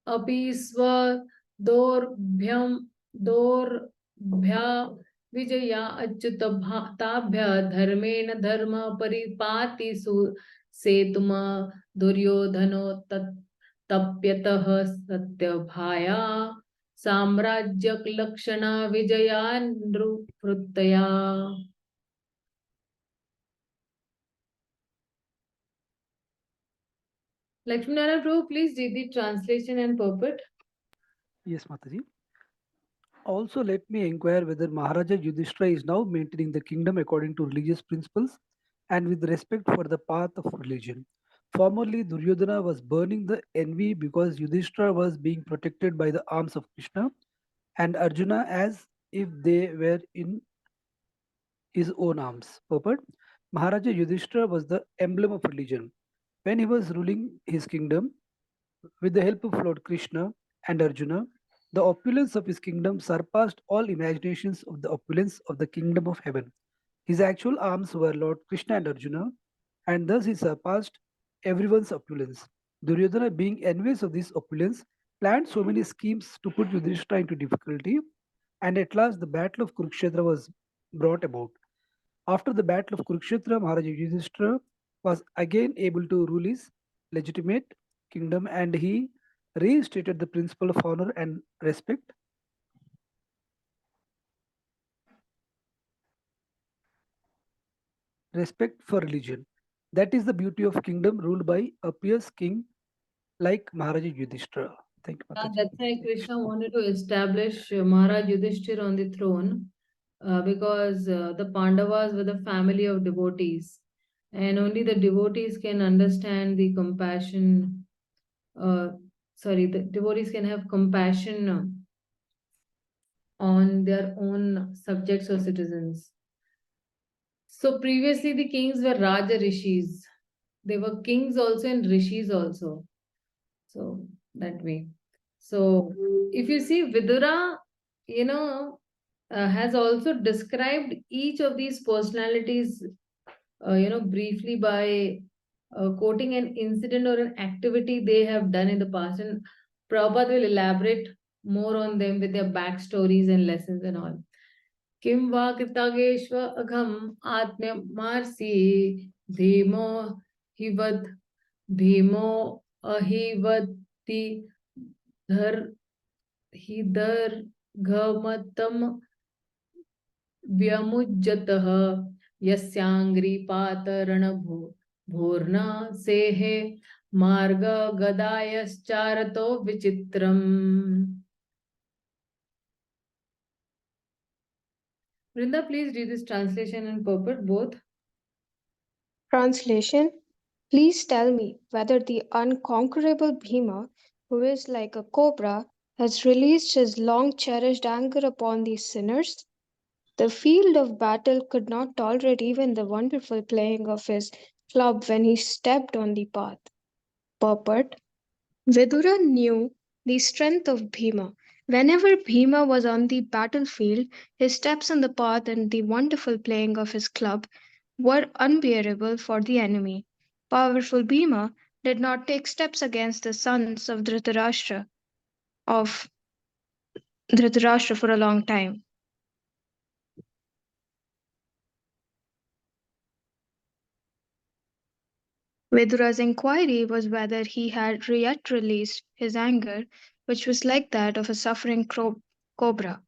Apisva dorbhya vijaya achyutabhya dharmena dharma paripati setuma duryodhano tapyatah satyabhaya samrajyak lakshana vijayanruprutaya. Lakshminarayan Prabhu, please read the translation and purport. Yes, Mataji. Also, let me inquire whether Maharaja Yudhishthira is now maintaining the kingdom according to religious principles and with respect for the path of religion. Formerly, Duryodhana was burning the envy because Yudhishthira was being protected by the arms of Krishna and Arjuna as if they were in his own arms. Purport: Maharaja Yudhishthira was the emblem of religion. When he was ruling his kingdom, with the help of Lord Krishna and Arjuna, the opulence of his kingdom surpassed all imaginations of the opulence of the kingdom of heaven. His actual arms were Lord Krishna and Arjuna, and thus he surpassed everyone's opulence. Duryodhana, being envious of this opulence, planned so many schemes to put Yudhishthira into difficulty, and at last the battle of Kurukshetra was brought about. After the battle of Kurukshetra, Maharaja Yudhishthira was again able to rule his legitimate kingdom, and he reinstated the principle of honor and respect for religion. That is the beauty of kingdom ruled by a pious king like Maharaja Yudhishthira. Thank you, Mataji. That's why Krishna wanted to establish Maharaj Yudhishthira on the throne because the Pandavas were the family of devotees, and only the devotees can understand the compassion. The devotees can have compassion on their own subjects or citizens. So previously the kings were Raja Rishis. They were kings also and Rishis also. So that way. So if you see Vidura, has also described each of these personalities, briefly by quoting an incident or an activity they have done in the past. And Prabhupada will elaborate more on them with their backstories and lessons and all. Kim va kritageshva agham atmya marsi dhimo ahivati hidar ghamatam vyamujjatah yasyangri patarana bhurna sehe marga gadayascharato vichitram. Vrinda, please read this translation and purport both. Translation: Please tell me whether the unconquerable Bhima, who is like a cobra, has released his long cherished anger upon these sinners. The field of battle could not tolerate even the wonderful playing of his club when he stepped on the path. Purport: Vidura knew the strength of Bhima. Whenever Bhima was on the battlefield, his steps on the path and the wonderful playing of his club were unbearable for the enemy. Powerful Bhima did not take steps against the sons of Dhritarashtra for a long time. Vidura's inquiry was whether he had yet released his anger, which was like that of a suffering cobra.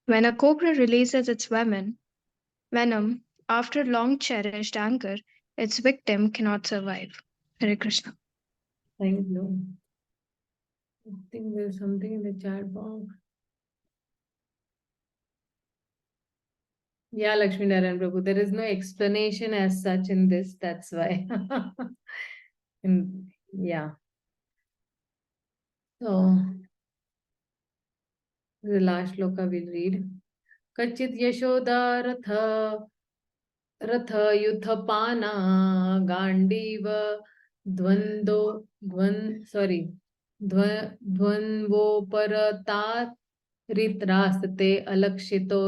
When a cobra releases its venom, after long cherished anger, its victim cannot survive. Hare Krishna. Thank you. I think there's something in the chat box. Yeah, Lakshmi Narayan Prabhu, there is no explanation as such in this, that's why. Yeah. So, the last shloka we'll read. Kachit Yashoda Ratha Yuthapana Gandiva Dvanvo Paratat Ritrasate Alakshito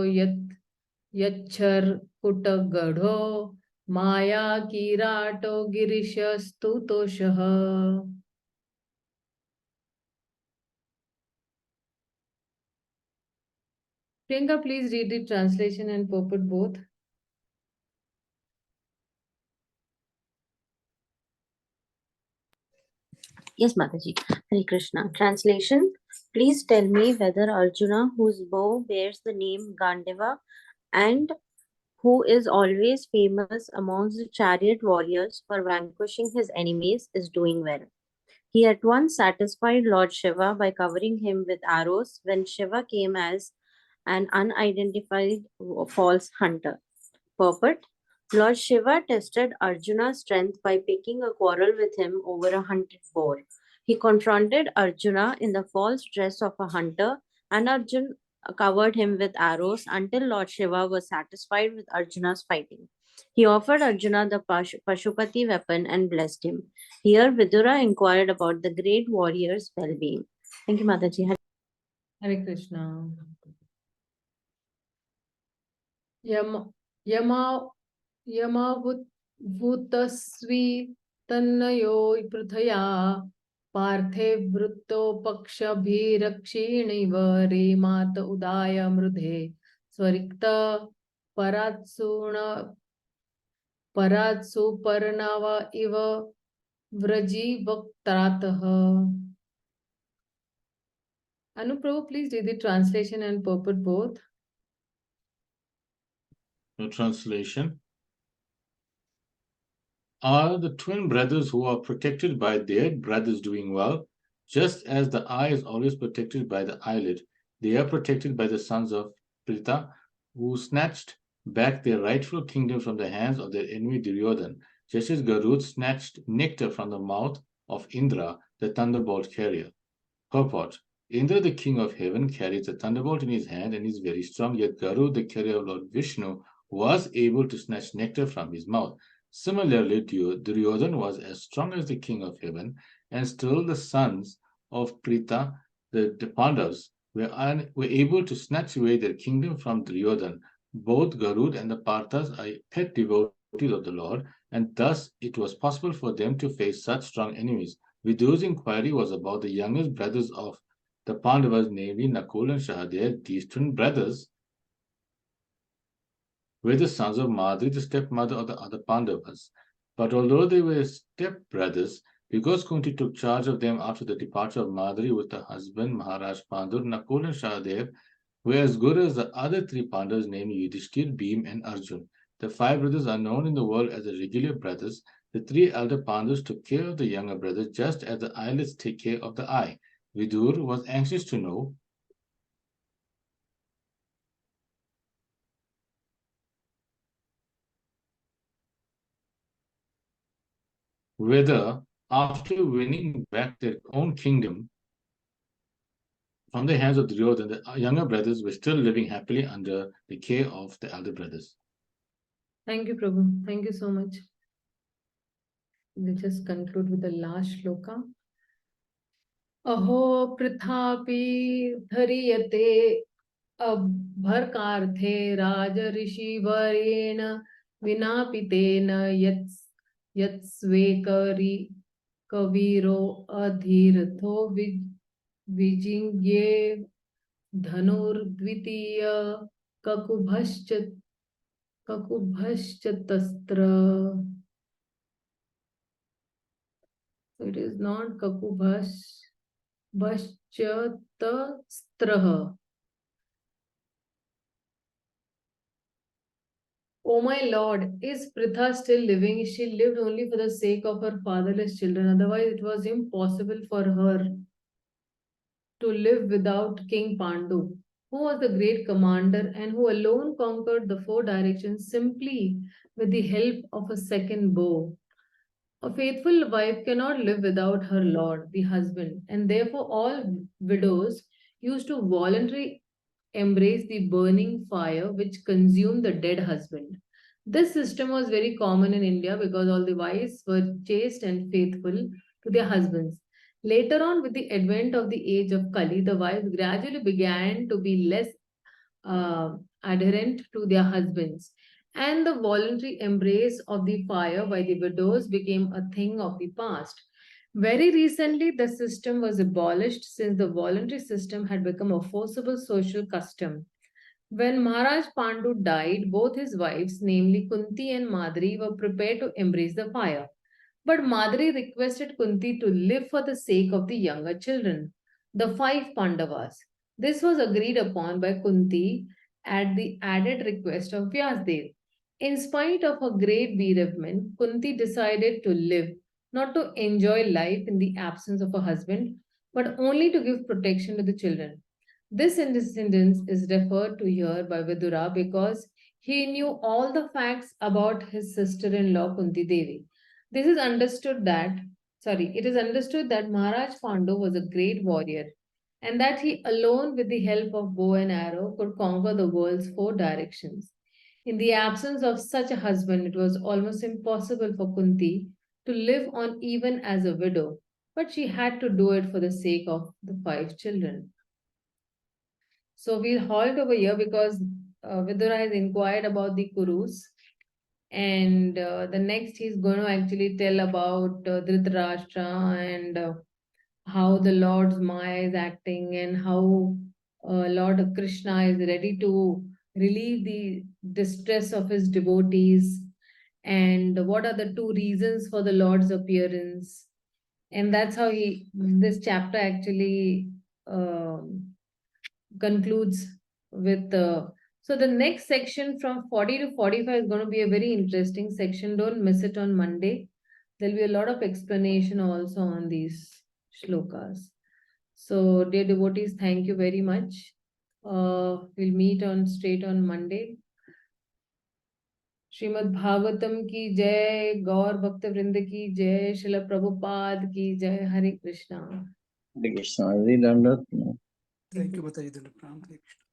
Yachar Kutagadho Maya Kirato Girisha Stutoshaha. Priyanka, please read the translation and purport both. Yes, Mataji. Hare Krishna. Translation. Please tell me whether Arjuna, whose bow bears the name Gandiva and who is always famous amongst the chariot warriors for vanquishing his enemies, is doing well. He at once satisfied Lord Shiva by covering him with arrows when Shiva came as an unidentified false hunter. Purport. Lord Shiva tested Arjuna's strength by picking a quarrel with him over a hunted boar. He confronted Arjuna in the false dress of a hunter, and Arjuna covered him with arrows until Lord Shiva was satisfied with Arjuna's fighting. He offered Arjuna the Pashupati weapon and blessed him. Here, Vidura inquired about the great warrior's well-being. Thank you, Mataji. Hare Krishna. Yama Vutasvi Tannayo Pruthaya Parthe Vrutto Paksha Bhirakshiniva Remata Udaya Mrudhe Swarikta Paratsuna Paratsu Parnava Iva Vraji Vaktrataha. Anuprabhu, please read the translation and purport both. No translation. Are the twin brothers who are protected by their brothers doing well? Just as the eye is always protected by the eyelid, they are protected by the sons of Pritha, who snatched back their rightful kingdom from the hands of their enemy Duryodhan, just as Garud snatched nectar from the mouth of Indra, the thunderbolt carrier. Purport. Indra, the king of heaven, carries a thunderbolt in his hand and is very strong, yet Garud, the carrier of Lord Vishnu, was able to snatch nectar from his mouth. Similarly, Duryodhan was as strong as the king of heaven, and still the sons of Pritha, the Pandavas, were able to snatch away their kingdom from Duryodhan. Both Garud and the Parthas are pet devotees of the Lord, and thus it was possible for them to face such strong enemies. Vidur's inquiry was about the youngest brothers of the Pandavas, namely Nakul and Sahadev. These twin brothers were the sons of Madri, the stepmother of the other Pandavas. But although they were stepbrothers, because Kunti took charge of them after the departure of Madri with her husband Maharaj Pandur, Nakul and Sahadev were as good as the other three Pandavas, namely Yudhishthir, Bhim, and Arjun. The five brothers are known in the world as the regular brothers. The three elder Pandavas took care of the younger brothers just as the eyelids take care of the eye. Vidur was anxious to know whether, after winning back their own kingdom from the hands of Duryodhan, the younger brothers were still living happily under the care of the elder brothers. Thank you, Prabhu. Thank you so much. We'll just conclude with the last shloka. Aho prithapi dhariyate abharkarthe raja rishi varena vinapitena yatsvekari kaviro adhirtho vijingye dhanurdvitiya kakubhaschatastra. It is not kakubhaschatastra. "O my Lord, is Pritha still living? She lived only for the sake of her fatherless children. Otherwise, it was impossible for her to live without King Pandu, who was the great commander and who alone conquered the four directions simply with the help of a second bow. A faithful wife cannot live without her lord, the husband, and therefore all widows used to voluntarily embrace the burning fire which consumed the dead husband. This system was very common in India because all the wives were chaste and faithful to their husbands. Later on, with the advent of the age of Kali, the wives gradually began to be less adherent to their husbands, and the voluntary embrace of the fire by the widows became a thing of the past. Very recently, the system was abolished since the voluntary system had become a forcible social custom. When Maharaj Pandu died, both his wives, namely Kunti and Madri, were prepared to embrace the fire. But Madri requested Kunti to live for the sake of the younger children, the five Pandavas. This was agreed upon by Kunti at the added request of Vyasdev. In spite of her great bereavement, Kunti decided to live, not to enjoy life in the absence of her husband, but only to give protection to the children. This incident is referred to here by Vidura because he knew all the facts about his sister-in-law Kunti Devi. It is understood that Maharaj Pandu was a great warrior and that he alone with the help of bow and arrow could conquer the world's four directions. In the absence of such a husband, it was almost impossible for Kunti to live on even as a widow, but she had to do it for the sake of the five children. So we'll halt over here because Vidura has inquired about the Kurus. And the next he's going to actually tell about Dhritarashtra and how the Lord's Maya is acting and how Lord Kṛṣṇa is ready to relieve the distress of his devotees and what are the two reasons for the Lord's appearance. And that's how this chapter actually concludes with so the next section from 40 to 45 is going to be a very interesting section. Don't miss it on Monday. There'll be a lot of explanation also on these shlokas. So dear devotees, thank you very much. We'll meet straight on Monday. Śrīmad-Bhāgavatam ki jai, Gaur Bhakta Vrinda ki jai, Srila Prabhupada ki jai, Hare Krishna. Hare Krishna. Thank you, Mataji. Hare Krishna.